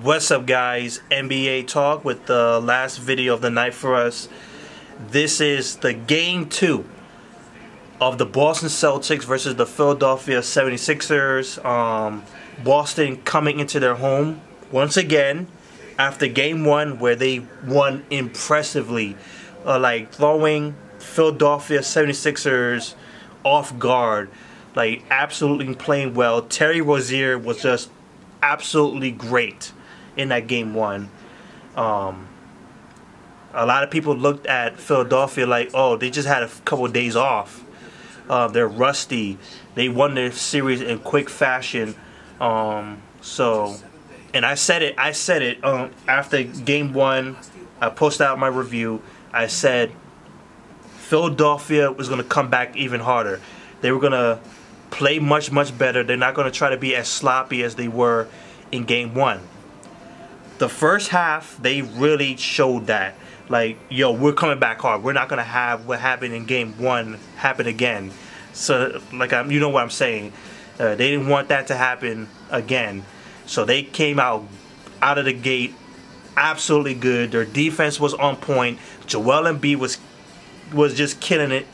What's up, guys? NBA talk with the last video of the night for us. This is the game 2 of the Boston Celtics versus the Philadelphia 76ers. Boston coming into their home once again after game 1, where they won impressively, like throwing Philadelphia 76ers off guard, like absolutely playing well. Terry Rozier was just absolutely great in that game 1. A lot of people looked at Philadelphia like, oh, they just had a couple of days off. They're rusty. They won their series in quick fashion. And I said it after game 1. I posted out my review. I said Philadelphia was going to come back even harder. They were going to play much better. They're not going to try to be as sloppy as they were in game 1. The first half, they really showed that, like, yo, we're coming back hard. We're not going to have what happened in game 1 happen again. So, like, you know what I'm saying. They didn't want that to happen again. So they came out of the gate absolutely good. Their defense was on point. Joel Embiid was just killing it. You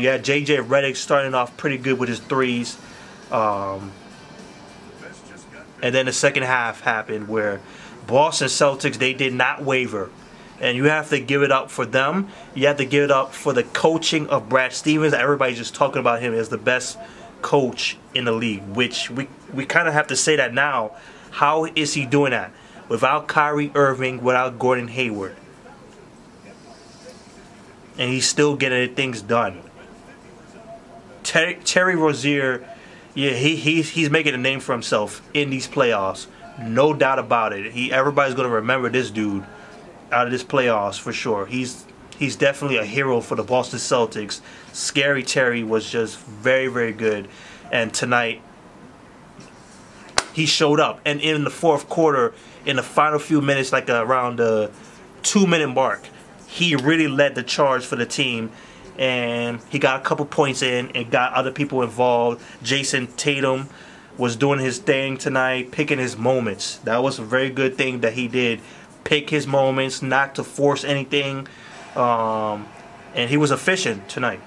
had JJ Redick starting off pretty good with his threes. And then the second half happened where Boston Celtics, they did not waver. And you have to give it up for them. You have to give it up for the coaching of Brad Stevens. Everybody's just talking about him as the best coach in the league, which we kind of have to say that now. How is he doing that? Without Kyrie Irving, without Gordon Hayward. And he's still getting things done. Terry Rozier, yeah, he's making a name for himself in these playoffs. No doubt about it. Everybody's going to remember this dude out of this playoffs for sure. He's definitely a hero for the Boston Celtics. Scary Terry was just very good. And tonight, he showed up. And in the fourth quarter, in the final few minutes, like around the 2-minute mark, he really led the charge for the team. And he got a couple points in and got other people involved. Jayson Tatum was doing his thing tonight, picking his moments. That was a very good thing that he did. Pick his moments, not to force anything. And he was efficient tonight.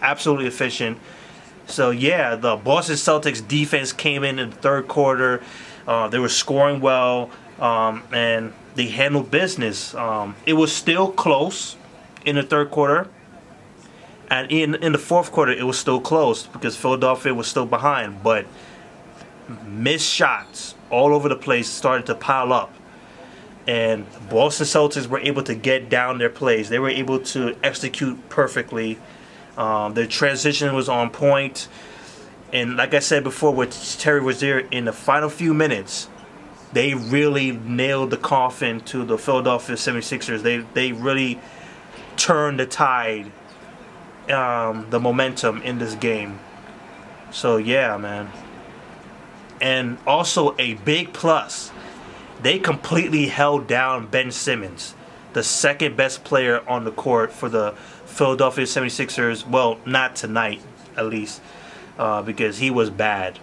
Absolutely efficient. So, yeah, the Boston Celtics defense came in the third quarter. They were scoring well, and they handled business. It was still close in the third quarter. And in the fourth quarter, it was still close because Philadelphia was still behind. But missed shots all over the place started to pile up. And Boston Celtics were able to get down their plays. They were able to execute perfectly. Their transition was on point. And like I said before with Terry Rozier, in the final few minutes, they really nailed the coffin to the Philadelphia 76ers. They really turned the tide. The momentum in this game. So yeah, man. And also a big plus, they completely held down Ben Simmons, the second best player on the court for the Philadelphia 76ers. Well, not tonight, at least, because he was bad.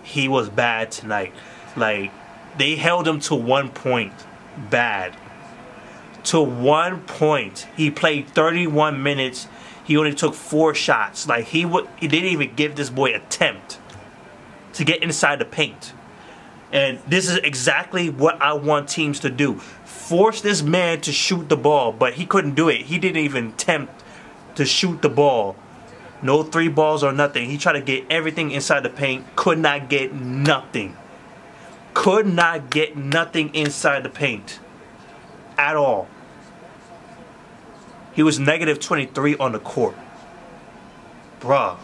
He was bad tonight. Like, they held him to 1 point. Bad. To 1 point. He played 31 minutes. He only took 4 shots. Like, he didn't even give this boy an attempt to get inside the paint. And this is exactly what I want teams to do. Force this man to shoot the ball, but he couldn't do it. He didn't even attempt to shoot the ball. No 3 balls or nothing. He tried to get everything inside the paint. Could not get nothing. Could not get nothing inside the paint at all. He was negative 23 on the court. Bruh.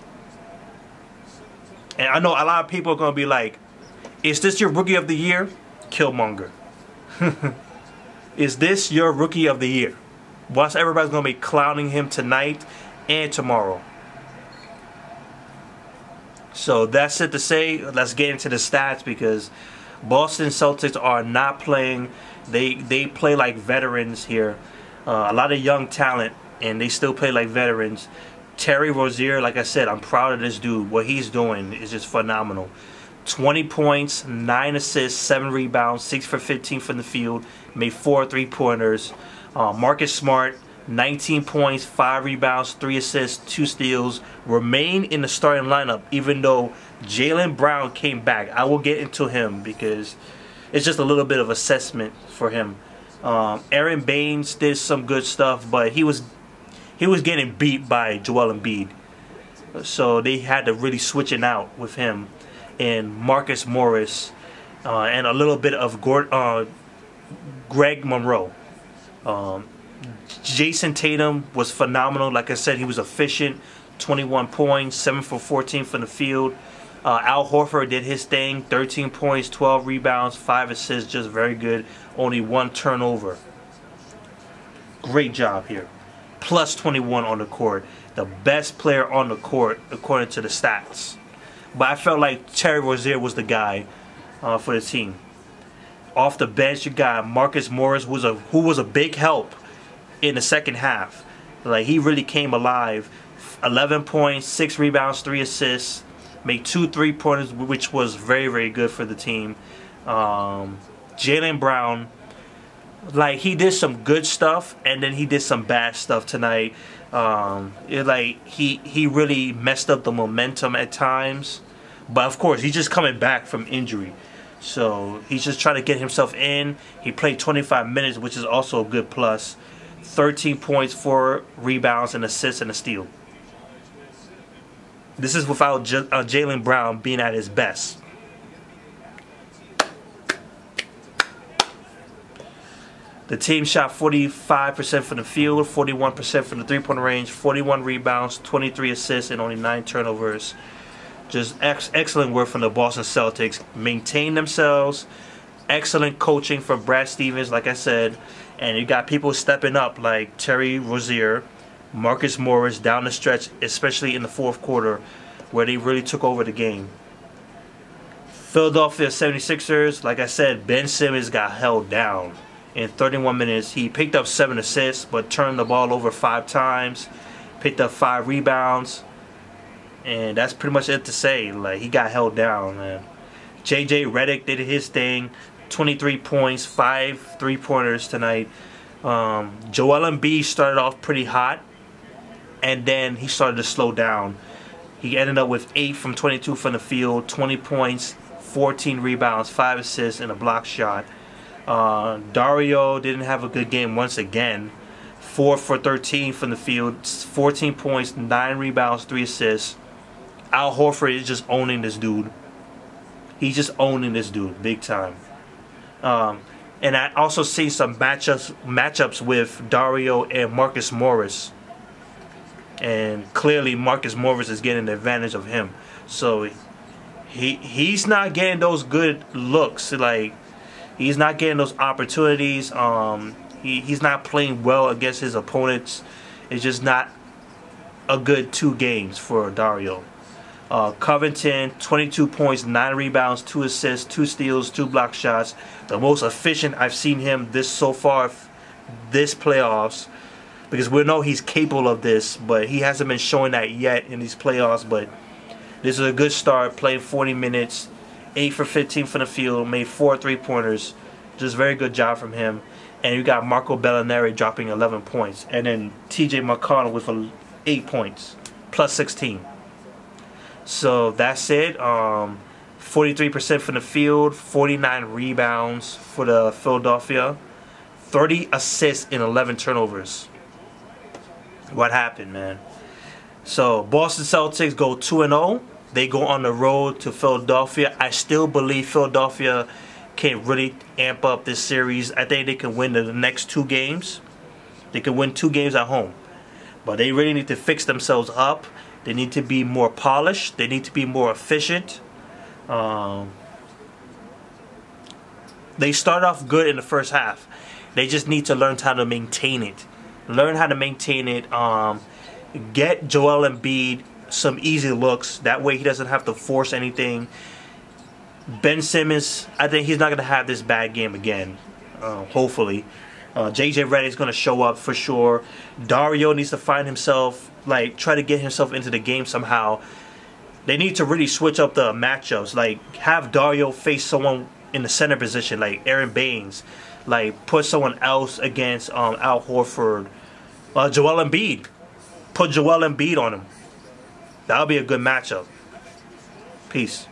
And I know a lot of people are going to be like, is this your rookie of the year? Killmonger. Is this your rookie of the year? Watch, everybody's going to be clowning him tonight and tomorrow. So that's it to say. Let's get into the stats because Boston Celtics are not playing. They play like veterans here. A lot of young talent, and they still play like veterans. Terry Rozier, like I said, I'm proud of this dude. What he's doing is just phenomenal. 20 points, 9 assists, 7 rebounds, 6 for 15 from the field, made 4 3-pointers. Marcus Smart, 19 points, 5 rebounds, 3 assists, 2 steals, remain in the starting lineup even though Jaylen Brown came back. I will get into him because it's just a little bit of assessment for him. Aaron Baines did some good stuff, but he was getting beat by Joel Embiid. So they had to really switch it out with him and Marcus Morris and a little bit of Greg Monroe. Jayson Tatum was phenomenal. Like I said, he was efficient. 21 points, 7 for 14 from the field. Al Horford did his thing. 13 points, 12 rebounds, 5 assists. Just very good. Only 1 turnover. Great job here. Plus 21 on the court. The best player on the court according to the stats. But I felt like Terry Rozier was the guy for the team. Off the bench, you got Marcus Morris, who was a big help in the second half. Like, he really came alive. 11 points, 6 rebounds, 3 assists. Made 2 3-pointers, which was very, very good for the team. Jaylen Brown, like, he did some good stuff, and then he did some bad stuff tonight. He really messed up the momentum at times. But, of course, he's just coming back from injury. So, he's just trying to get himself in. He played 25 minutes, which is also a good plus. 13 points, 4 rebounds, and assists, and a steal. This is without Jaylen Brown being at his best. The team shot 45% from the field, 41% from the three-point range, 41 rebounds, 23 assists, and only 9 turnovers. Just excellent work from the Boston Celtics. Maintain themselves. Excellent coaching from Brad Stevens, like I said. And you got people stepping up like Terry Rozier, Marcus Morris down the stretch, especially in the fourth quarter, where they really took over the game. Philadelphia 76ers, like I said, Ben Simmons got held down. In 31 minutes, he picked up 7 assists, but turned the ball over 5 times. Picked up 5 rebounds. And that's pretty much it to say. Like, he got held down, man. JJ Redick did his thing. 23 points, 5 3-pointers tonight. Joel Embiid started off pretty hot, and then he started to slow down. He ended up with 8 from 22 from the field, 20 points, 14 rebounds, 5 assists, and a block shot. Dario didn't have a good game once again. 4 for 13 from the field, 14 points, 9 rebounds, 3 assists. Al Horford is just owning this dude. He's just owning this dude big time. And I also see some matchups with Dario and Marcus Morris. And clearly Marcus Morris is getting the advantage of him. So he's not getting those good looks. Like, he's not getting those opportunities. He's not playing well against his opponents. It's just not a good 2 games for Dario. Covington, 22 points, 9 rebounds, 2 assists, 2 steals, 2 block shots. The most efficient I've seen him so far this playoffs. Because we know he's capable of this, but he hasn't been showing that yet in these playoffs. But this is a good start, playing 40 minutes, 8 for 15 from the field, made 4 3-pointers. Just very good job from him. And you got Marco Bellinelli dropping 11 points. And then TJ McConnell with 8 points, plus 16. So that's it. 43% from the field, 49 rebounds for the Philadelphia, 30 assists and 11 turnovers. What happened, man? So Boston Celtics go 2-0. They go on the road to Philadelphia. I still believe Philadelphia can really amp up this series. I think they can win the next 2 games. They can win 2 games at home. But they really need to fix themselves up. They need to be more polished. They need to be more efficient. They start off good in the first half. They just need to learn how to maintain it. Learn how to maintain it. Get Joel Embiid some easy looks. That way he doesn't have to force anything. Ben Simmons, I think he's not going to have this bad game again. Hopefully. JJ Redick is going to show up for sure. Dario needs to find himself, like, try to get himself into the game somehow. They need to really switch up the matchups. Like, have Dario face someone in the center position, like Aaron Baines. Like, put someone else against Al Horford. Joel Embiid. Put Joel Embiid on him. That would be a good matchup. Peace.